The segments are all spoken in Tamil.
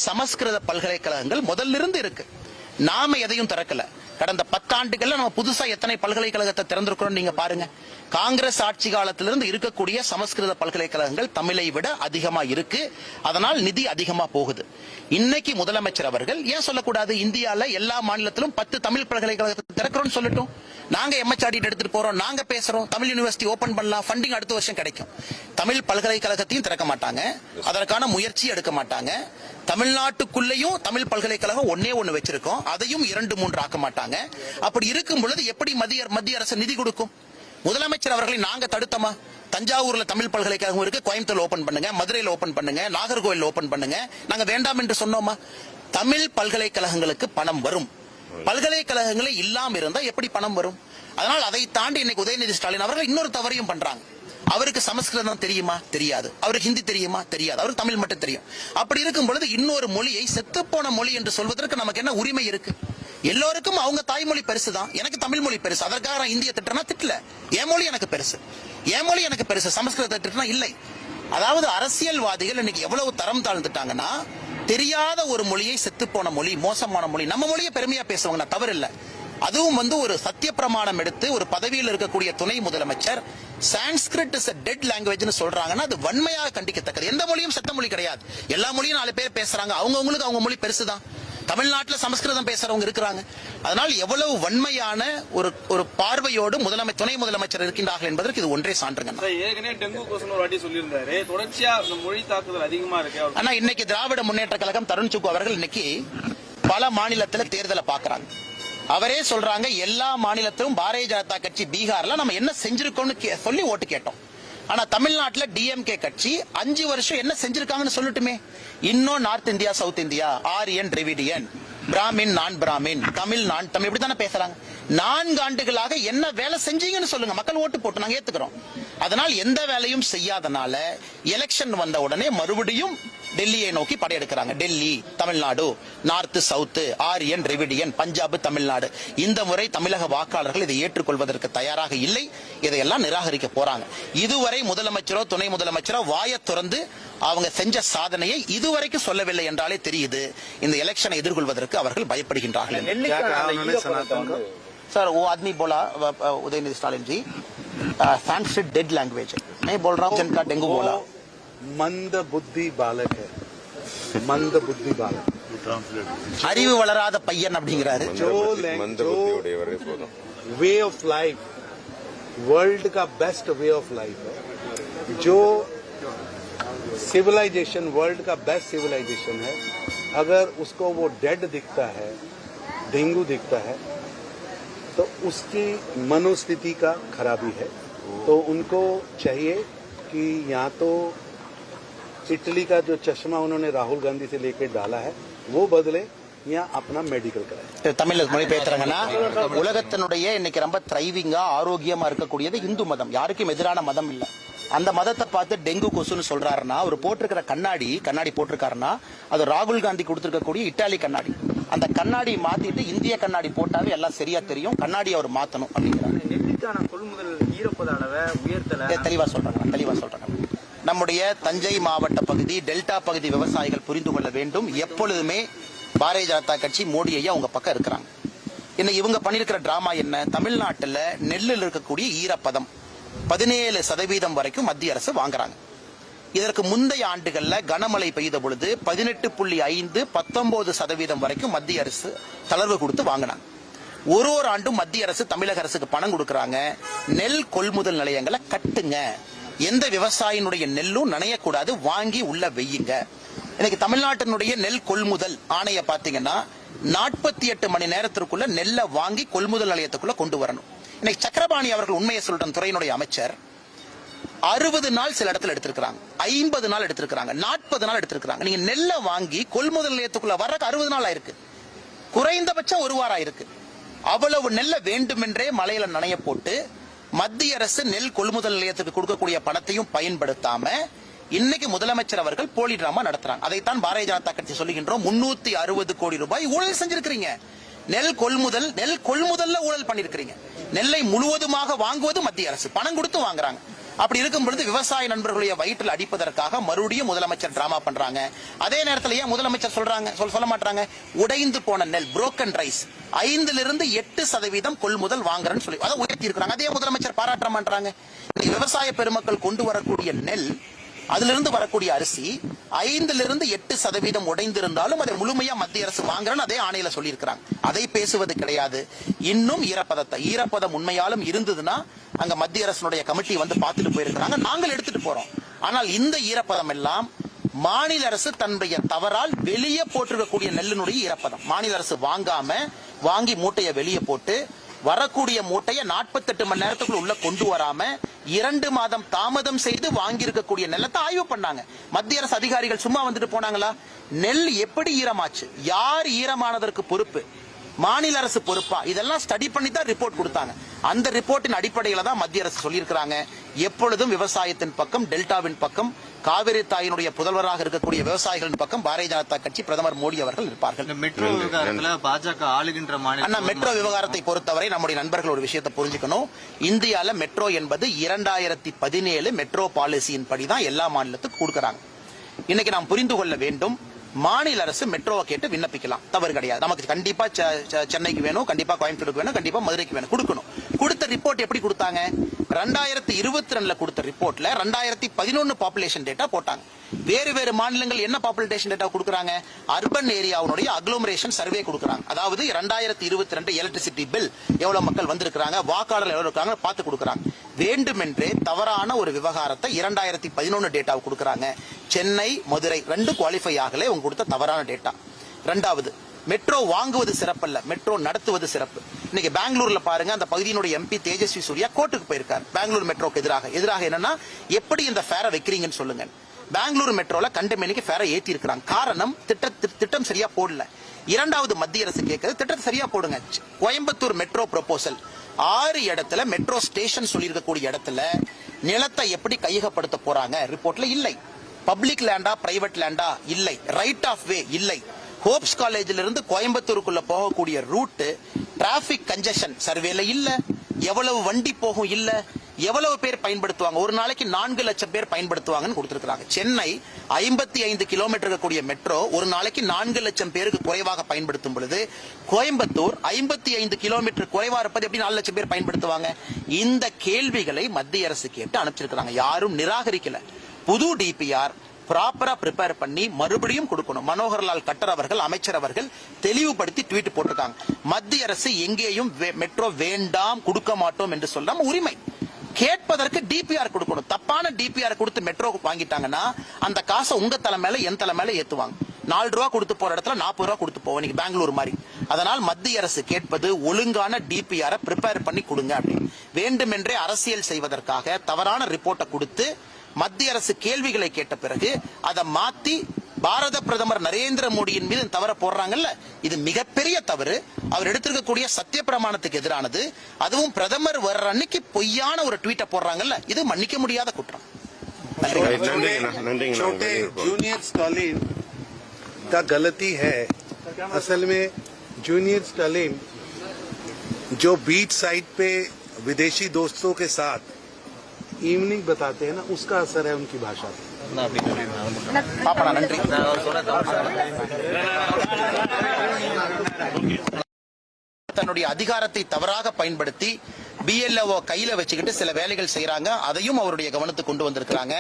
சமஸ்கிருத பல்கலைக்கழகங்கள் முதல்ல இருந்து இருக்கு. நாம எதையும் திறக்கல. கடந்த 10 ஆண்டுகள்ல நம்ம புதுசா எத்தனை பல்கலைக்கழகத்தை திறந்திருக்கிறோம் நீங்க பாருங்க. காங்கிரஸ் ஆட்சி காலத்திலிருந்து இருக்கக்கூடிய சமஸ்கிருத பல்கலைக்கழகங்கள் தமிழை விட அதிகமா இருக்கு. அதனால் நிதி அதிகமா போகுது. இன்னைக்கு முதலமைச்சர் அவர்கள் ஏன் சொல்லக்கூடாது, இந்தியால எல்லா மாநிலத்திலும் 10 தமிழ் பல்கலைக்கழகத்தை திறக்கிறோம் சொல்லட்டும். நாங்க MHRD எடுத்துட்டு போறோம், நாங்க பேசுறோம், தமிழ் யூனிவர்சிட்டி ஓபன் பண்ணலாம், ஃபண்டிங் அடுத்த வருஷம் கிடைக்கும். தமிழ் பல்கலைக்கழகத்தையும் திறக்க மாட்டாங்க, அதற்கான முயற்சி எடுக்க மாட்டாங்க. தமிழ்நாட்டுக்குள்ளேயும் தமிழ் பல்கலைக்கழகம் ஒண்ணு வச்சிருக்கோம், அதையும் 2-3 ஆக்க மாட்டாங்க. அப்படி இருக்கும் பொழுது எப்படி மத்திய அரசு நிதி கொடுக்கும்? முதலமைச்சர் அவர்களை நாங்க தடுத்தமா? தஞ்சாவூர்ல தமிழ் பல்கலைக்கழகம் இருக்கு, கோயம்புத்தூர்ல ஓபன் பண்ணுங்க, மதுரையில் ஓபன் பண்ணுங்க, நாகர்கோவில் ஓபன் பண்ணுங்க. நாங்க வேண்டாம் என்று சொன்னோமா? தமிழ் பல்கலைக்கழகங்களுக்கு பணம் வரும். பல்கலைக்கழகங்களே இல்லாம இருந்தா எப்படி பணம் வரும்? அதனால் அதை தாண்டி இன்னைக்கு உதயநிதி ஸ்டாலின் அவர்கள் இன்னொரு தவறையும் பண்றாங்க. அவருக்கு சமஸ்கிருதம் தெரியுமா? தெரியாது. அவருக்கு ஹிந்தி தெரியுமா? தெரியாது. அவருக்கு தமிழ் மட்டும் தெரியும். அப்படி இருக்கும் பொழுது இன்னொரு மொழியை செத்துப்போன மொழி என்று சொல்வதற்கு நமக்கு என்ன உரிமை இருக்கு? எல்லோருக்கும் அவங்க தாய்மொழி பெருசுதான். எனக்கு தமிழ் மொழி பெருசு. அதற்காக நான் இந்திய திட்டனா திட்டல. என் மொழி எனக்கு பெருசு, என் மொழி எனக்கு பெருசு. சமஸ்கிருத திட்டனா இல்லை. அதாவது அரசியல்வாதிகள் இன்னைக்கு எவ்வளவு தரம் தாழ்ந்துட்டாங்கன்னா, தெரியாத ஒரு மொழியை செத்துப்போன மொழி, மோசமான மொழி. நம்ம மொழியை பெருமையா பேசுவாங்க, நான் தவறு இல்லை. அதுவும் ஒரு சத்திய பிரமாணம் எடுத்து ஒரு பதவியில் இருக்கக்கூடிய துணை முதலமைச்சர் Sanskrit is a dead language னு சொல்றாங்கன்னா அது வன்மையாக கண்டிக்கத்தக்கது. எந்த மொழியும் செத்த மொழி கிடையாது. எல்லா மொழியும் 4 பேர் பேசுறாங்க. அவங்களுக்கு அவங்க மொழி பெருசுதான். தமிழ்நாட்டில் சமஸ்கிருதம் பேசுறவங்க இருக்கிறாங்க. அதனால் எவ்வளவு வன்மையான ஒரு பார்வையோடு துணை முதலமைச்சர் இருக்கின்றார்கள் என்பதற்கு இது ஒன்றே சான்றுங்க. ஆனா இன்னைக்கு திராவிட முன்னேற்ற கழகம் தருண் சுக்கு அவர்கள் இன்னைக்கு பல மாநிலத்தில் தேர்தலை பாக்குறாங்க. அவரே சொல்றாங்க, எல்லா மாநிலத்திலும் பாரதிய ஜனதா கட்சி பீகார்ல நம்ம என்ன செஞ்சிருக்கோம்னு சொல்லி ஓட்டு கேட்டோம். ஆனா தமிழ்நாட்டில் DMK கட்சி 5 வருஷம் என்ன செஞ்சிருக்காங்கன்னு சொல்லட்டுமே. இன்னும் north India, south India, Aryan, Dravidian, Brahmin, நான் பிராமின், தமிழ், நான் தமிழ் இப்படி தானே பேசுறாங்க. 4 ஆண்டுகளாக என்ன வேலை செஞ்சீங்கன்னு சொல்லுங்க. மக்கள் ஓட்டு போட்டு நாங்க ஏத்துக்கிறோம். அதனால் எந்த வேலையும் செய்யாதனால எலெக்ஷன் வந்த உடனே மறுபடியும் டெல்லியை நோக்கி படையெடுக்கிறாங்க. Delhi, Tamil Nadu, north, south, Aryan, Dravidian, Punjab, Tamil Nadu. இந்த முறை தமிழக வாக்காளர்கள் இதை ஏற்றுக்கொள்வதற்கு தயாராக இல்லை. இதையெல்லாம் நிராகரிக்க போறாங்க. இதுவரை முதலமைச்சரோ துணை முதலமைச்சரோ வாயை திறந்து அவங்க செஞ்ச சாதனையை இதுவரைக்கும் சொல்லவில்லை என்றாலே தெரியுது இந்த எலெக்ஷனை எதிர்கொள்வதற்கு அவர்கள் பயப்படுகின்றார்கள். सर वो आदमी बोला उदयनिधि स्टालिन जी, संस्कृत डेड लैंग्वेज है. मैं बोल रहा हूँ जिनका डेंगू बोला. मंद बुद्धि बालक है, मंद बुद्धि बालक. அறிவு வளராத பையன் அப்படிங்கிறாரு. जो वे ऑफ लाइफ वर्ल्ड का बेस्ट वे ऑफ लाइफ है, जो सिविलाइजेशन वर्ल्ड का बेस्ट सिविलाइजेशन है, अगर उसको वो डेड दिखता है, डेंगू दिखता है, तो उसकी मनोस्थिति का खराबी है. तो उनको चाहिए कि यहाँ तो इटली का जो चश्मा उन्होंने राहुल गांधी से लेकर डाला है वो बदले, या अपना மெடிக்கல் கரை. தமிழ்ல மொழி பேசுறாங்கன்னா, உலகத்தினுடைய இன்னைக்கு ரொம்ப த்ரைவிங்கா ஆரோக்கியமா இருக்கக்கூடியது இந்து மதம். யாருக்கும் எதிரான மதம் இல்ல. அந்த மதத்தை பார்த்து டெங்கு கொசுன்னு சொல்றாருன்னா, அவர் போட்டிருக்கிற கண்ணாடி போட்டிருக்காருன்னா அது ராகுல் காந்தி கொடுத்திருக்கக்கூடிய இட்டாலி கண்ணாடி. அந்த கண்ணாடி மாத்திட்டு இந்திய கண்ணாடி போட்டாவே எல்லாம் சரியா தெரியும். கண்ணாடி அவர் மாத்தணும் அப்படிங்கிறாங்க. நெல்லிக்கான கொள்முதல் ஈரப்பத அளவை உயர்த்தல. தெளிவா சொல்றாங்க. நம்முடைய தஞ்சை மாவட்ட பகுதி, டெல்டா பகுதி விவசாயிகள் புரிந்து கொள்ள வேண்டும். எப்பொழுதுமே பாரதிய ஜனதா கட்சி மோடி ஐயா உங்க பக்கம் இருக்கிறாங்க. இன்னைக்கு இவங்க பண்ணிருக்கிற டிராமா என்ன? தமிழ்நாட்டில் நெல்லில் இருக்கக்கூடிய ஈரப்பதம் 17% வரைக்கும் மத்திய அரசு வாங்குறாங்க. இதற்கு முந்தைய ஆண்டுகள்ல கனமழை பெய்த பொழுது 18.5, 19% வரைக்கும் மத்திய அரசு தளர்வு கொடுத்து வாங்கினாங்க. ஒரு ஆண்டும் மத்திய அரசு தமிழக அரசுக்கு பணம் கொடுக்கறாங்க. நெல் கொள்முதல் நிலையங்களை கட்டுங்க, எந்த விவசாயினுடைய நெல்லும் நனையக்கூடாது, வாங்கி உள்ள வெய்யுங்க. இன்னைக்கு தமிழ்நாட்டினுடைய நெல் கொள்முதல் ஆணைய பாத்தீங்கன்னா 48 மணி நேரத்திற்குள்ள நெல்லை வாங்கி கொள்முதல் நிலையத்துக்குள்ள கொண்டு வரணும். இன்னைக்கு சக்கரபாணி அவர்கள் உண்மையை சொல்ற துறையினுடைய அமைச்சர் 60 நாள் சில இடத்துல எடுத்திருக்காங்க, 50 நாள் எடுத்திருக்காங்க, 40 நாள் எடுத்திருக்காங்க. நீங்க நெல்லை வாங்கி கொள்முதல் நிலையத்துக்குள்ள வர்றதுக்கு 60 நாள் ஆயிருக்கு, குறைந்தபட்சம் 1 வாரம் ஆயிருக்கு. அவ்வளவு நெல்ல வேண்டுமென்றே மலையில நனைய போட்டு மத்திய அரசு நெல் கொள்முதல் நிலையத்துக்கு கொடுக்கக்கூடிய பணத்தையும் பயன்படுத்தாம இன்னைக்கு முதலமைச்சர் அவர்கள் போலி டிராமா நடத்துறாங்க. அதைத்தான் பாரதிய ஜனதா கட்சி சொல்லுகின்றோம். 360 கோடி ரூபாய் ஊழல் செஞ்சிருக்கிறீங்க. நெல் கொள்முதல்ல ஊழல் பண்ணிருக்கிறீங்க. நெல்லை முழுவதுமாக வாங்குவது மத்திய அரசு, பணம் கொடுத்து வாங்குறாங்க. அப்படி இருக்கும் பொழுது விவசாய நண்பர்களுடைய வயிற்றில் அடிப்பதற்காக மறுபடியும் முதலமைச்சர் டிராமா பண்றாங்க. அதே நேரத்தில் ஏன் முதலமைச்சர் சொல்ல மாட்டாங்க, உடைந்து போன நெல் புரோக்கன் ரைஸ் 5% 8% கொள்முதல் வாங்குறேன்னு சொல்லி அதை உயர்த்தி இருக்கிறாங்க. அதே முதலமைச்சர் பாராட்ட மாட்டாங்க. விவசாய பெருமக்கள் கொண்டு வரக்கூடிய நெல், அதிலிருந்து வரக்கூடிய அரிசி 5% உடைந்திருந்தாலும் அதை முழுமையா மத்திய அரசு வாங்குறன்னு அதே ஆணையில சொல்லியிருக்கிறாங்க. அதை பேசுவது கிடையாது. இன்னும் ஈரப்பதம் உண்மையாலும் இருந்ததுன்னா அங்க மத்திய அரசுடைய கமிட்டி வந்து பார்த்துட்டு போயிருக்கிறாங்க, நாங்கள் எடுத்துட்டு போறோம். ஆனால் இந்த ஈரப்பதம் எல்லாம் மாநில அரசு தன்னுடைய தவறால் வெளியே போட்டிருக்கக்கூடிய நெல்லினுடைய ஈரப்பதம். மாநில அரசு வாங்கி மூட்டையை வெளியே போட்டு வரக்கூடிய மூட்டையை 48 மணி நேரத்துக்குள்ள உள்ள கொண்டு வராம 2 மாதம் தாமதம் செய்து வாங்கியிருக்கக்கூடிய நெல்லத்தை ஆய்வு பண்ணாங்க. மத்திய அரசு அதிகாரிகள் சும்மா வந்துட்டு போனாங்களா? நெல் எப்படி ஈரமாச்சு, யார் ஈரமானதற்கு பொறுப்பு, மாநில அரசு பொறுப்பா, இதெல்லாம் ஸ்டடி பண்ணி தான் ரிப்போர்ட் கொடுத்தாங்க. அந்த ரிப்போர்ட்டின் அடிப்படையில தான் மத்திய அரசு சொல்லியிருக்கிறாங்க, எப்பொழுதும் விவசாயத்தின் பக்கம், டெல்டாவின் பக்கம், காவிரி தாயினுடைய புதல்வராக இருக்கக்கூடிய விவசாயிகளின் பக்கம் பாரதிய ஜனதா கட்சி, பிரதமர் மோடி அவர்கள் இருப்பார்கள். மெட்ரோ விவகாரத்துல பாஜக ஆளுகின்ற மாநில மெட்ரோ விவகாரத்தை பொறுத்தவரை நம்முடைய நண்பர்கள் ஒரு விஷயத்தை புரிஞ்சுக்கணும். இந்தியால மெட்ரோ என்பது 2017 மெட்ரோ பாலிசியின் படிதான் எல்லா மாநிலத்துக்கும் கொடுக்கறாங்க. இன்னைக்கு நாம் புரிந்து கொள்ள வேண்டும், மாநில அரசு மெட்ரோவை கேட்டு விண்ணப்பிக்கலாம், தவறு கிடையாது. நமக்கு கண்டிப்பா சென்னைக்கு வேணும், கண்டிப்பா கோயம்புத்தூருக்கு வேணும், கண்டிப்பா மதுரைக்கு வேணும், கொடுக்கணும். கொடுத்த ரிப்போர்ட் எப்படி கொடுத்தாங்க? 2022 கொடுத்த ரிப்போர்ட்ல 2011 பாப்புலேஷன் டேட்டா போட்டாங்க. வேறு மாநிலங்கள் என்ன பாப்புலேஷன் டேட்டா கொடுக்கறாங்க? அர்பன் ஏரியாவுடைய அக்ளோமரேஷன் சர்வே கொடுக்கறாங்க. அதாவது 2022 எலக்ட்ரிசிட்டி பில் எவ்வளவு மக்கள் வந்திருக்காங்க, வாக்காளர் எவ்வளவு இருக்காங்க பார்த்து கொடுக்கறாங்க. வேண்டுமென்றே தவறான ஒரு விவகாரத்தை 2011 டேட்டாவை கொடுக்கறாங்க. சென்னை, மதுரை 2 குவாலிஃபை ஆகல உங்க கொடுத்த தவறான டேட்டா. இரண்டாவது, மெட்ரோ வாங்குவது சிறப்பல்ல, மெட்ரோ நடத்துவது சிறப்பு. இன்னைக்கு பெங்களூர்ல பாருங்க, அந்த பகுதியினுடைய எம்பி தேஜஸ்வி சூர்யா கோர்ட்டுக்கு போயிருக்காரு பெங்களூர் மெட்ரோக்கு எதிராக என்னன்னா, எப்படி இந்த ஃபேரை வைக்கிறீங்கன்னு சொல்லுங்க. பெங்களூர் மெட்ரோல கண்டமேனிக்கு ஃபேரை ஏத்தி இருக்கிறாங்க. காரணம், திட்டம் சரியா போடல. இரண்டாவது, மத்திய அரசு கேட்கிறது திட்டத்தை சரியா போடுங்க. கோயம்புத்தூர் மெட்ரோ ப்ரொபோசல் 6 இடத்துல மெட்ரோ ஸ்டேஷன் சொல்லி இருக்கக்கூடிய இடத்துல நிலத்தை எப்படி கையகப்படுத்த போறாங்க ரிப்போர்ட்ல இல்லை. பப்ளிக் லேண்டா பிரைவேட் லேண்டா இல்லை. ரைட் ஆஃப் வே இல்லை. ஹோப்ஸ் காலேஜில இருந்து கோயம்புத்தூருக்குள்ள போகக்கூடிய ரூட் டிராபிக் கன்ஜெஷன் சர்வேல இல்ல. எவ்வளவு வண்டி போகும் இல்ல. எவ்வளவு பேர் பயன்படுத்துவாங்க, ஒரு நாளைக்கு 4 லட்சம் பேர் பயன்படுத்துவாங்கன்னு கொடுத்திருக்காங்க. சென்னை 55 கிலோமீட்டர் இருக்கக்கூடிய மெட்ரோ ஒரு நாளைக்கு 4 லட்சம் பேருக்கு குறைவாக பயன்படுத்தும் பொழுது, கோயம்புத்தூர் 55 கிலோமீட்டர் குறைவா இருப்பது எப்படி 4 லட்சம் பேர் பயன்படுத்துவாங்க? இந்த கேள்விகளை மத்திய அரசு கேட்டு அனுப்பிச்சிருக்காங்க. யாரும் நிராகரிக்கல. புது டிபிஆர் ப்ராப்பரா ப்ரிப்பேர் பண்ணி மறுபடியும் கொடுக்கணும். மனோகர்லால் கட்டர் அவர்கள், அமைச்சர் அவர்கள் தெளிவுபடுத்தி ட்வீட் போட்டிருக்காங்க. மத்திய அரசு எங்கேயும் மெட்ரோ வேண்டாம், கொடுக்க மாட்டோம் என்று சொல்லாம உரிமை கேட்பதற்கு டிபிஆர் கொடுக்கணும். தப்பான டிபிஆர் கொடுத்து மெட்ரோ வாங்கிட்டாங்கன்னா அந்த காசை உங்க தலை மேல என் தலை மேல ஏத்துவாங்க. 4 ரூபா கொடுத்து போற இடத்துல 40 ரூபா கொடுத்து போவோம், நீங்க பெங்களூர் மாதிரி. அதனால் மத்திய அரசு கேட்பது ஒழுங்கான டிபிஆர் ப்ரிப்பேர் பண்ணி கொடுங்க அப்படின்னு. வேண்டுமென்றே அரசியல் செய்வதற்காக தவறான ரிப்போர்ட்டை கொடுத்து மத்திய அரசு கேள்விகளை கேட்ட பிறகு அதை மாத்தி பாரத பிரதமர் நரேந்திர மோடியின் மீது தவற போடுறாங்கல்ல, இது மிகப்பெரிய தவறு. அவர் எடுத்திருக்கக்கூடிய சத்திய பிரமாணத்துக்கு எதிரானது. அதுவும் பிரதமர் வர்ற அன்னைக்கு பொய்யான ஒரு ட்வீட்டை போடுறாங்கல்ல, இது மன்னிக்க முடியாத குற்றம். छोटे जूनियर स्टालिन का गलती है. असल में जूनियर स्टालिन जो बीच साइड पे विदेशी दोस्तों के साथ इवनिंग बताते हैं ना, उसका असर है उनकी भाषा पे. பாப்பா நன்றி. தன்னுடைய அதிகாரத்தை தவறாக பயன்படுத்தி பிஎல்ஓ கையில வச்சுக்கிட்டு சில வேலைகள் செய்யறாங்க. அதையும் அவருடைய கவனத்துக்கு கொண்டு வந்திருக்கிறாங்க.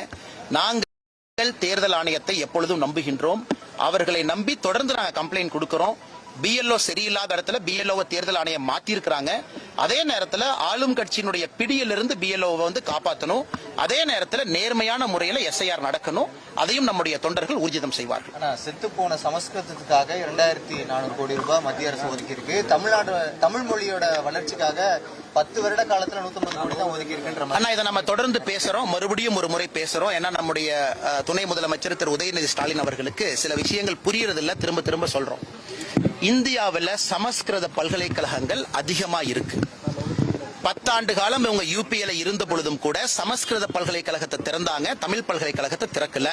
நாங்கள் தேர்தல் ஆணையத்தை எப்பொழுதும் நம்புகின்றோம். அவர்களை நம்பி தொடர்ந்து நாங்கள் கம்ப்ளைண்ட் கொடுக்கிறோம். பிஎல்ஓ சரியில்லாத இடத்துல பிஎல்ஓ தேர்தல் ஆணையம் மாத்தி இருக்கிறாங்க. அதே நேரத்தில் ஆளும் கட்சியினுடைய பிடியிலிருந்து பிஎல்ஓவை வந்து காப்பாற்றணும். அதே நேரத்தில் நேர்மையான முறையில் எஸ்ஐஆர் நடக்கணும். அதையும் நம்முடைய தொண்டர்கள் ஊர்ஜிதம் செய்வார்கள். செத்து போன சமஸ்கிருதத்துக்காக 2400 கோடி ரூபாய் மத்திய அரசு ஒதுக்கி இருக்கு. தமிழ் மொழியோட வளர்ச்சிக்காக 10 வருட காலத்துல 150 கோடி தான் ஒதுக்கி இருக்குன்ற. ஆனா இதை நம்ம தொடர்ந்து பேசுறோம், மறுபடியும் ஒரு முறை பேசுறோம். ஏன்னா நம்முடைய துணை முதலமைச்சர் திரு உதயநிதி ஸ்டாலின் அவர்களுக்கு சில விஷயங்கள் புரியறது இல்ல, திரும்ப சொல்றோம். இந்தியாவில் சமஸ்கிருத பல்கலைக்கழகங்கள் அதிகமா இருக்கு. 10 ஆண்டு காலம் இவங்க யூபிஎல இருந்த பொழுதும் கூட சமஸ்கிருத பல்கலைக்கழகத்தை திறந்தாங்க, தமிழ் பல்கலைக்கழகத்தை திறக்கல.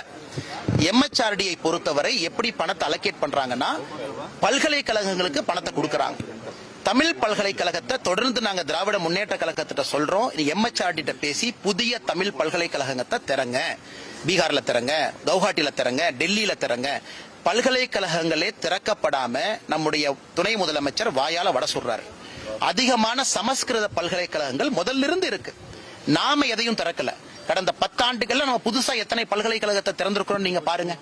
எம்எச்ஆர்டியை பொறுத்தவரை எப்படி பணத்தை அலோகேட் பண்றாங்கன்னா, பல்கலைக்கழகங்களுக்கு பணத்தை கொடுக்கறாங்க. தமிழ் பல்கலைக்கழகத்தை தொடர்ந்து நாங்க திராவிட முன்னேற்ற கழகத்திட்ட சொல்றோம். MHRD பேசி புதிய தமிழ் பல்கலைக்கழகத்தை திறங்க, பீகார்ல திறங்க, கவுஹாட்டில திறங்க, டெல்லியில திறங்க. பல்கலைக்கழகங்களே திறக்கப்படாம நம்முடைய துணை முதலமைச்சர் வாயால வட சொல்றாரு. அதிகமான சமஸ்கிருத பல்கலைக்கழகங்கள் முதல்ல இருந்து இருக்கு. நாம எதையும் திறக்கல. கடந்த 10 ஆண்டுகள்ல நம்ம புதுசா எத்தனை பல்கலைக்கழகத்தை திறந்திருக்கிறோம் நீங்க பாருங்க.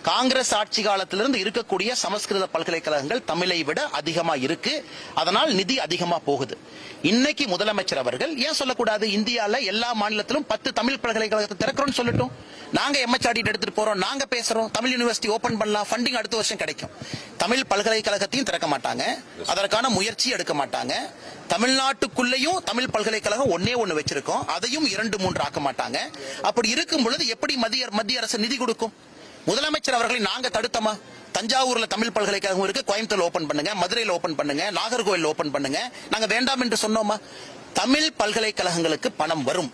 காங்கிரஸ் ஆட்சி காலத்திலிருந்து இருக்கக்கூடிய சமஸ்கிருத பல்கலைக்கழகங்கள் தமிழை விட அதிகமா இருக்கு. அதனால் நிதி அதிகமா போகுது. இன்னைக்கு முதலமைச்சர் அவர்கள் ஏன் சொல்லக்கூடாது, இந்தியால எல்லா மாநிலத்திலும் 10 தமிழ் பல்கலைக்கழகத்தை திறக்கிறோம் சொல்லட்டும். நாங்க MHRD எடுத்துட்டு போறோம், நாங்க பேசுறோம், தமிழ் யூனிவர்சிட்டி ஓபன் பண்ணலாம், ஃபண்டிங் அடுத்த வருஷம் கிடைக்கும். தமிழ் பல்கலைக்கழகத்தையும் திறக்க மாட்டாங்க, அதற்கான முயற்சி எடுக்க மாட்டாங்க. தமிழ்நாட்டுக்குள்ளேயும் தமிழ் பல்கலைக்கழகம் ஒண்ணு வச்சிருக்கோம், அதையும் 2-3 ஆக்க மாட்டாங்க. அப்படி இருக்கும் பொழுது எப்படி மத்திய அரசு நிதி கொடுக்கும்? முதலமைச்சர் அவர்களை நாங்க தடுத்தமா? தஞ்சாவூர்ல தமிழ் பல்கலைக்கழகம் இருக்கு, கோயம்புத்தூர்ல ஓபன் பண்ணுங்க, மதுரையில் ஓபன் பண்ணுங்க, நாகர்கோவில் ஓபன் பண்ணுங்க. நாங்க வேண்டாம் என்று சொன்னோமா? தமிழ் பல்கலைக்கழகங்களுக்கு பணம் வரும்.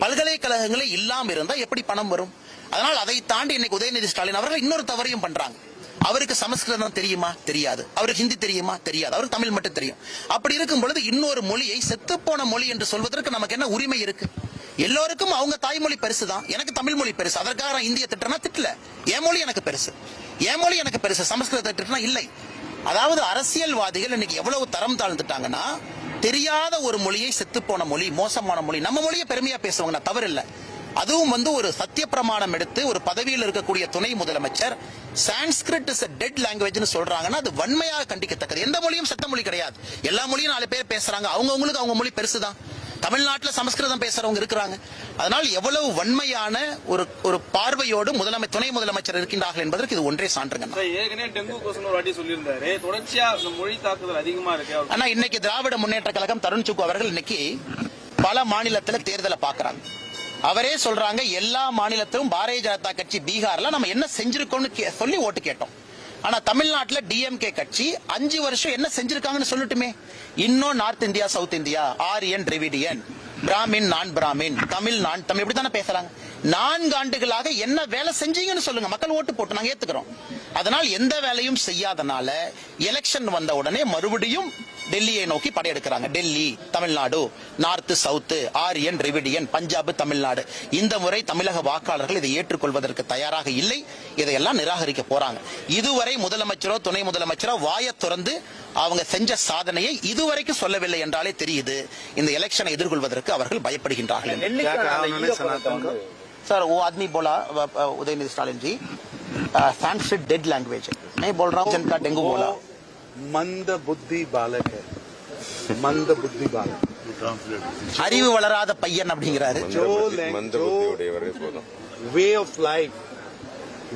பல்கலைக்கழகங்களே இல்லாம இருந்தா எப்படி பணம் வரும்? அதனால் அதை தாண்டி இன்னைக்கு உதயநிதி ஸ்டாலின் அவர்கள் இன்னொரு தவறையும் பண்றாங்க. அவருக்கு சமஸ்கிருதம் தெரியுமா? தெரியாது. அவருக்கு ஹிந்தி தெரியுமா? தெரியாது. அவருக்கு தமிழ் மட்டும் தெரியும். அப்படி இருக்கும் பொழுது இன்னொரு மொழியை செத்துப்போன மொழி என்று சொல்வதற்கு நமக்கு என்ன உரிமை இருக்கு? எல்லோருக்கும் அவங்க தாய்மொழி பெருசுதான். எனக்கு தமிழ் மொழி பெருசு. அதற்காக நான் இந்திய திட்டனா திட்டல. என் மொழி எனக்கு பெருசு, என் மொழி எனக்கு பெருசு. சமஸ்கிருத திட்டனா இல்லை. அதாவது அரசியல்வாதிகள் இன்னைக்கு எவ்வளவு தரம் தாழ்ந்துட்டாங்கன்னா, தெரியாத ஒரு மொழியை செத்துப்போன மொழி, மோசமான மொழி. நம்ம மொழியை பெருமையா பேசுவாங்க, தவறு இல்லை. அதுவும் ஒரு சத்திய பிரமாணம் எடுத்து ஒரு பதவியில் இருக்கக்கூடிய துணை முதலமைச்சர் Sanskrit is a dead language சொல்றாங்கன்னா அது வன்மையாக கண்டிக்கத்தக்கது. எந்த மொழியும் செத்த மொழி கிடையாது. எல்லா மொழியும் 4 பேர் பேசுறாங்க. அவங்களுக்கு அவங்க மொழி பெருசுதான். தமிழ்நாட்டில் சமஸ்கிருதம் பேசுறவங்க இருக்கிறாங்க. அதனால் எவ்வளவு வன்மையான ஒரு பார்வையோடு துணை முதலமைச்சர் இருக்கின்றார்கள் என்பதற்கு இது ஒன்றே சான்றுங்க. ஆனா இன்னைக்கு திராவிட முன்னேற்ற கழகம் தருண் சுக்கு அவர்கள் இன்னைக்கு பல மாநிலத்தில் தேர்தலை பார்க்கறாங்க. அவரே சொல்றாங்க, எல்லா மாநிலத்திலும் பாரதிய ஜனதா கட்சி பீகார்ல நம்ம என்ன செஞ்சிருக்கோம்னு சொல்லி ஓட்டு கேட்டோம். ஆனா தமிழ்நாட்டில் DMK கட்சி 5 வருஷம் என்ன செஞ்சிருக்காங்கன்னு சொல்லட்டுமே. இன்னும் north India, south India, Aryan, Dravidian, Brahmin, நான் பிராமின், தமிழ், நான் தமிழ், இப்படி தானே பேசுறாங்க. 4 ஆண்டுகளாக என்ன வேலை செஞ்சீங்கன்னு சொல்லுங்க. மக்கள் ஓட்டு போட்டு நாங்க ஏத்துக்கிறோம். அதனால் எந்த வேலையும் செய்யாதனால எலெக்ஷன் வந்த உடனே மறுபடியும் டெல்லியை நோக்கி படையெடுக்கிறாங்க. Delhi, Tamil Nadu, north, south, Aryan, Dravidian, Punjab, Tamil Nadu. இந்த முறை தமிழக வாக்காளர்கள் இதை ஏற்றுக்கொள்வதற்கு தயாராக இல்லை. இதையெல்லாம் நிராகரிக்க போறாங்க. இதுவரை முதலமைச்சரோ துணை முதலமைச்சரோ வாயை திறந்து அவங்க செஞ்ச சாதனையை இதுவரைக்கும் சொல்லவில்லை என்றாலே தெரியுது இந்த எலெக்ஷனை எதிர்கொள்வதற்கு அவர்கள் பயப்படுகின்றார்கள். सर वो आदमी बोला उदयनिधि स्टालिन जी संस्कृत डेड लैंग्वेज है, मैं बोल रहा हूँ जिनका डेंगू बोला मंद बुद्धि बालक है, मंद बुद्धि बालक, அறிவு வளராத பையன் அப்படிங்கிறாரு. जो वे ऑफ लाइफ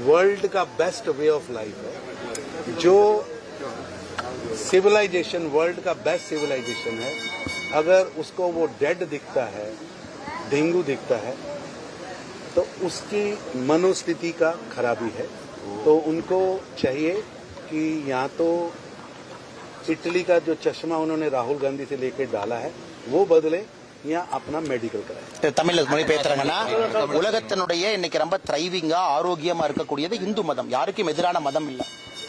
वर्ल्ड का बेस्ट वे ऑफ लाइफ है, जो सिविलाइजेशन वर्ल्ड का बेस्ट सिविलाइजेशन है, अगर उसको वो डेड दिखता है, डेंगू दिखता है, तो उसकी मनोस्थिति का खराबी है. तो उनको चाहिए कि यहाँ तो इटली का जो चश्मा उन्होंने राहुल गांधी से लेकर डाला है वो बदले, या अपना मेडिकल कराए. தமிழ்ல மொழிபெயர்த்தாங்கன்னா, உலகத்தினுடைய இன்னைக்கு ரொம்ப த்ரைவிங்கா ஆரோக்கியமா இருக்கக்கூடியது இந்து மதம். யாருக்கும் எதிரான மதம் இல்ல.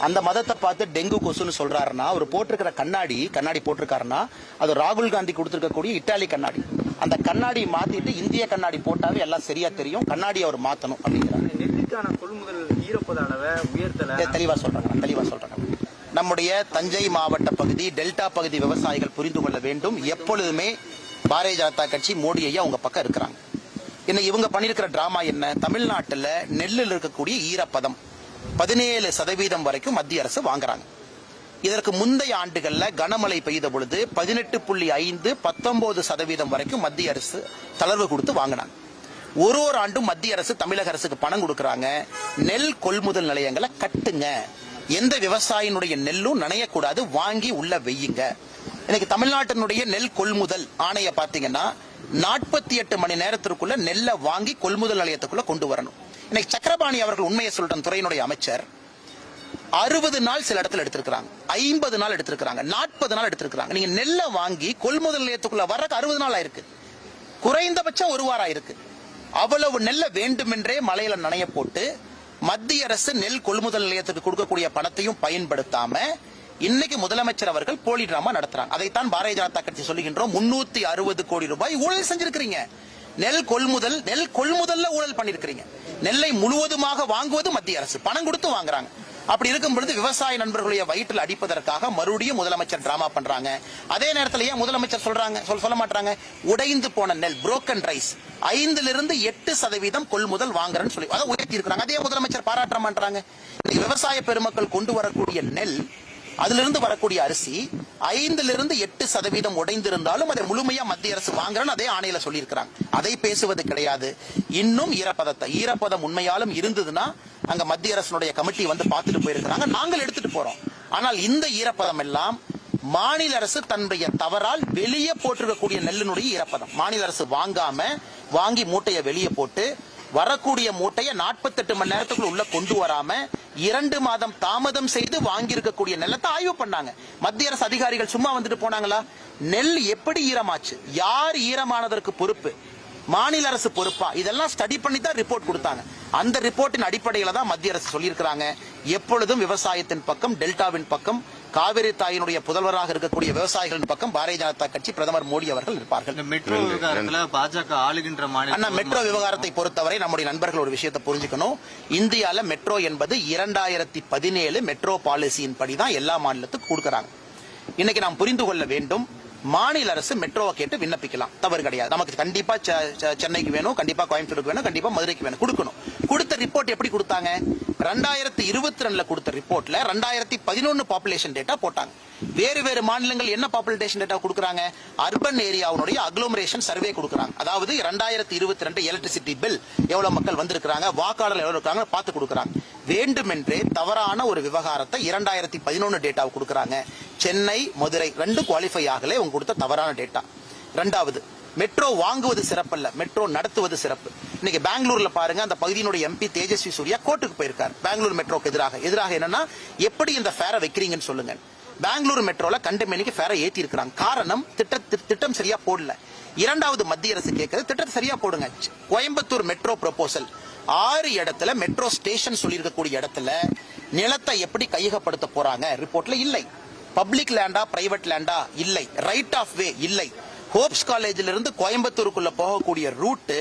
அந்த மதத்தை பார்த்து டெங்கு கொசுன்னு சொல்றாருன்னா, அவர் போட்டிருக்கிற கண்ணாடி போட்டிருக்காருன்னா அது ராகுல் காந்தி கொடுத்திருக்கக்கூடிய இட்டாலி கண்ணாடி. அந்த கண்ணாடி மாத்திட்டு இந்திய கண்ணாடி போட்டாவே எல்லாம் சரியா தெரியும். கண்ணாடி அவர் மாத்தணும் அப்படிங்கிறாங்க. நெல்லிக்கான கொள்முதல் ஈரப்பத அளவை உயர்த்தல. தெளிவா சொல்றாங்க. நம்முடைய தஞ்சை மாவட்ட பகுதி, டெல்டா பகுதி விவசாயிகள் புரிந்து கொள்ள வேண்டும். எப்பொழுதுமே பாரதிய ஜனதா கட்சி மோடி ஐயா உங்க பக்கம் இருக்கிறாங்க. இன்னைக்கு இவங்க பண்ணிருக்கிற டிராமா என்ன? தமிழ்நாட்டில் நெல்லில் இருக்கக்கூடிய ஈரப்பதம் 17% வரைக்கும் மத்திய அரசு வாங்குறாங்க. இதற்கு முந்தைய ஆண்டுகள்ல கனமழை பெய்த பொழுது 18.5, 19% வரைக்கும் மத்திய அரசு தளர்வு கொடுத்து வாங்கினாங்க. ஒரு ஆண்டும் மத்திய அரசு தமிழக அரசுக்கு பணம் கொடுக்கறாங்க. நெல் கொள்முதல் நிலையங்களை கட்டுங்க, எந்த விவசாயினுடைய நெல்லும் நனையக்கூடாது, வாங்கி உள்ள வெய்யுங்க. இன்னைக்கு தமிழ்நாட்டினுடைய நெல் கொள்முதல் ஆணைய பாத்தீங்கன்னா 48 மணி நேரத்திற்குள்ள நெல்லை வாங்கி கொள்முதல் நிலையத்துக்குள்ள கொண்டு வரணும். இன்னைக்கு சக்கரபாணி அவர்கள் உண்மையை சொல்ற துறையினுடைய அமைச்சர் 60 நாள் சில இடத்துல எடுத்திருக்காங்க, 50 நாள் எடுத்திருக்காங்க, 40 நாள் எடுத்திருக்காங்க. நீங்க நெல்லை வாங்கி கொள்முதல் நிலையத்துக்குள்ள வர்றதுக்கு 60 நாள் ஆயிருக்கு, குறைந்தபட்சம் 1 வாரம் ஆயிருக்கு. அவ்வளவு நெல்ல வேண்டுமென்றே மலையில நனைய போட்டு மத்திய அரசு நெல் கொள்முதல் நிலையத்துக்கு கொடுக்கக்கூடிய பணத்தையும் பயன்படுத்தாம இன்னைக்கு முதலமைச்சர் அவர்கள் போலி டிராமா நடத்துறாங்க. அதைத்தான் பாரதிய ஜனதா கட்சி சொல்லுகின்றோம். 360 கோடி ரூபாய் ஊழல் செஞ்சிருக்கிறீங்க. நெல் கொள்முதல்ல ஊழல் பண்ணிருக்கிறீங்க. நெல்லை முழுவதுமாக வாங்குவது மத்திய அரசு, பணம் கொடுத்து வாங்குறாங்க. அப்படி இருக்கும் பொழுது விவசாய நண்பர்களுடைய வயிற்றில் அடிப்பதற்காக மறுபடியும் முதலமைச்சர் டிராமா பண்றாங்க. அதே நேரத்தில் ஏன் முதலமைச்சர் சொல்ல மாட்டாங்க, உடைந்து போன நெல் புரோக்கன் ரைஸ் 5-8% கொள்முதல் வாங்குறேன்னு சொல்லி அதை உயர்த்தி இருக்கிறாங்க. அதே முதலமைச்சர் பாராட்ட மாட்டாங்க. விவசாய பெருமக்கள் கொண்டு வரக்கூடிய நெல், அதிலிருந்து வரக்கூடிய அரிசி 5-8% உடைந்திருந்தாலும் அதை முழுமையா மத்திய அரசு வாங்குறன்னு அதே ஆணையில சொல்லியிருக்கிறாங்க. அதை பேசுவது கிடையாது. இன்னும் ஈரப்பதம் உண்மையாலும் இருந்ததுன்னா அங்க மத்திய அரசுடைய கமிட்டி வந்து பார்த்துட்டு போயிருக்கிறாங்க, நாங்கள் எடுத்துட்டு போறோம். ஆனால் இந்த ஈரப்பதம் எல்லாம் மாநில அரசு தன்னுடைய தவறால் வெளியே போட்டிருக்கக்கூடிய நெல்லினுடைய ஈரப்பதம். மாநில அரசு வாங்கி மூட்டையை வெளியே போட்டு வரக்கூடிய மூட்டையை 48 மணி நேரத்துக்குள்ள உள்ள கொண்டு வராம 2 மாதம் தாமதம் செய்து வாங்கியிருக்கக்கூடிய நெல்லத்தை ஆய்வு பண்ணாங்க. மத்திய அரசு அதிகாரிகள் சும்மா வந்துட்டு போனாங்களா? நெல் எப்படி ஈரமாச்சு, யார் ஈரமானதற்கு பொறுப்பு, மாநில அரசு பொறுப்பா, இதெல்லாம் ஸ்டடி பண்ணி தான் ரிப்போர்ட் கொடுத்தாங்க. அந்த ரிப்போர்ட்டின் அடிப்படையில தான் மத்திய அரசு சொல்லியிருக்கிறாங்க. எப்பொழுதும் விவசாயத்தின் பக்கம், டெல்டாவின் பக்கம், காவிரி தாயினுடைய புதல்வராக இருக்கக்கூடிய விவசாயிகளின் பக்கம் பாரதிய ஜனதா கட்சி, பிரதமர் மோடி அவர்கள் இருப்பார்கள். மெட்ரோ விவகாரத்துல பாஜக ஆளுகின்ற மாநில மெட்ரோ விவகாரத்தை பொறுத்தவரை நம்முடைய நண்பர்கள் ஒரு விஷயத்தை புரிஞ்சுக்கணும். இந்தியால மெட்ரோ என்பது 2017 மெட்ரோ பாலிசியின் படிதான் எல்லா மாநிலத்துக்கும் கொடுக்கறாங்க. இன்னைக்கு நாம் புரிந்து கொள்ள வேண்டும், மாநில அரசு மெட்ரோவை கேட்டு விண்ணப்பிக்கலாம், தவறு கிடையாது. நமக்கு கண்டிப்பா சென்னைக்கு வேணும், கண்டிப்பா கோயம்புத்தூருக்கு வேணும், கண்டிப்பா மதுரைக்கு வேணும், கொடுக்கணும். கொடுத்த ரிப்போர்ட் எப்படி கொடுத்தாங்க? 2022 கொடுத்த ரிப்போர்ட்ல 2011 பாப்புலேஷன் டேட்டா போட்டாங்க. வேறு மாநிலங்கள் என்ன பாப்புலேஷன் டேட்டா கொடுக்கறாங்க? அர்பன் ஏரியாவுடைய அக்ளோமரேஷன் சர்வே கொடுக்கறாங்க. அதாவது 2022 எலக்ட்ரிசிட்டி பில் எவ்வளவு மக்கள் வந்திருக்காங்க, வாக்காளர் எவ்வளவு இருக்காங்க பார்த்து கொடுக்கறாங்க. வேண்டுமென்றே தவறான ஒரு விவகாரத்தை 2011 டேட்டாவை கொடுக்கறாங்க. சென்னை, மதுரை 2 குவாலிஃபை ஆகல உங்க கொடுத்த தவறான டேட்டா. இரண்டாவது, மெட்ரோ வாங்குவது சிறப்பல்ல, மெட்ரோ நடத்துவது சிறப்பு. இன்னைக்கு பெங்களூர்ல பாருங்க, அந்த பகுதியினுடைய எம்பி தேஜஸ்வி சூர்யா கோர்ட்டுக்கு போயிருக்கார். பெங்களூர் மெட்ரோக்கு எதிராக என்னன்னா, எப்படி இந்த ஃபேரை வைக்கிறீங்கன்னு சொல்லுங்க. பெங்களூர் மெட்ரோல கண்டமேனிக்கு ஃபேரை ஏத்தி இருக்காங்க. காரணம், திட்டம் சரியா போடல. இரண்டாவது, மத்திய அரசு கேட்கிறது திட்டத்தை சரியா போடுங்க. கோயம்புத்தூர் மெட்ரோ ப்ரொபோசல் 6 இடத்துல மெட்ரோ ஸ்டேஷன் சொல்லியிருக்கக்கூடிய இடத்துல நிலத்தை எப்படி கையகப்படுத்த போறாங்க ரிப்போர்ட்ல இல்லை. பப்ளிக் லேண்டா பிரைவேட் லேண்டா இல்லை. ரைட் ஆஃப் வே இல்லை. ஹோப்ஸ் காலேஜில இருந்து கோயம்புத்தூருக்குள்ள போகக்கூடிய ரூட்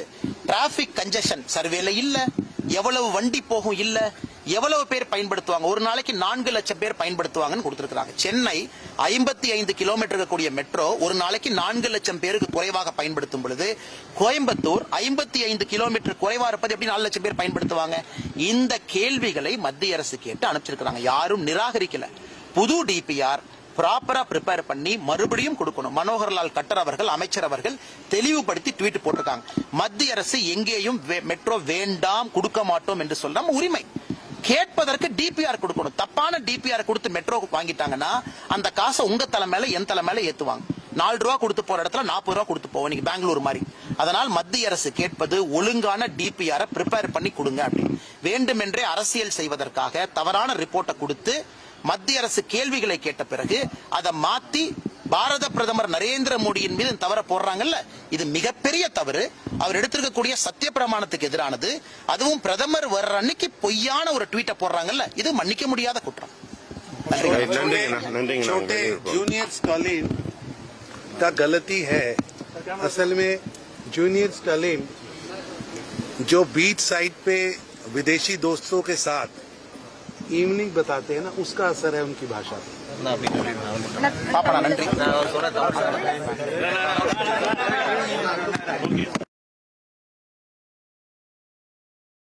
டிராபிக் கன்ஜெஷன் சர்வேல இல்ல. எவ்வளவு வண்டி போகும் இல்ல. எவ்வளவு பேர் பயன்படுத்துவாங்க, ஒரு நாளைக்கு 4 லட்சம் பேர் பயன்படுத்துவாங்கன்னு கொடுத்திருக்காங்க. சென்னை 55 கிலோமீட்டர் இருக்கக்கூடிய மெட்ரோ ஒரு நாளைக்கு 4 லட்சம் பேருக்கு குறைவாக பயன்படுத்தும் பொழுது, கோயம்புத்தூர் 55 கிலோமீட்டர் குறைவா இருப்பது எப்படி 4 லட்சம் பேர் பயன்படுத்துவாங்க? இந்த கேள்விகளை மத்திய அரசு கேட்டு அனுப்பிச்சிருக்காங்க. யாரும் நிராகரிக்கல. புது டிபிஆர் ப்ராப்பரா ப்ரிப்பேர் பண்ணி மறுபடியும் கொடுக்கணும். மனோகர்லால் கட்டர் அவர்கள், அமைச்சர் அவர்கள் தெளிவுபடுத்தி ட்வீட் போட்டிருக்காங்க. மத்திய அரசு எங்கேயும் மெட்ரோ வேண்டாம், கொடுக்க மாட்டோம் என்று சொல்லாம உரிமை கேட்பதற்கு டிபிஆர் கொடுக்கணும். தப்பான டிபிஆர் கொடுத்து மெட்ரோ வாங்கிட்டாங்கன்னா அந்த காசை உங்க தலை மேல என் தலை மேல ஏத்துவாங்க. 4 ரூபா கொடுத்து போற இடத்துல 40 ரூபா கொடுத்து போவோம், நீங்க பெங்களூர் மாதிரி. அதனால் மத்திய அரசு கேட்பது ஒழுங்கான டிபிஆர் ப்ரிப்பேர் பண்ணி கொடுங்க அப்படின்னு. வேண்டுமென்றே அரசியல் செய்வதற்காக தவறான ரிப்போர்ட்டை கொடுத்து மத்திய அரசு கேள்விகளை கேட்ட பிறகு அதை மாத்தி பாரத பிரதமர் நரேந்திர மோடியின் மீது தவற போடுறாங்கல்ல, இது மிகப்பெரிய தவறு. அவர் எடுத்திருக்கக்கூடிய சத்திய பிரமாணத்துக்கு எதிரானது. அதுவும் பிரதமர் வர்ற அன்னைக்கு பொய்யான ஒரு ட்வீட்டை போடுறாங்கல்ல, இது மன்னிக்க முடியாத குற்றம். छोटे जूनियर स्टालिन का गलती है. असल में जूनियर स्टालिन जो बीच साइड पे विदेशी दोस्तों के साथ इवनिंग बताते हैं ना, उसका असर है उनकी भाषा पे. பாப்பா, நன்றி.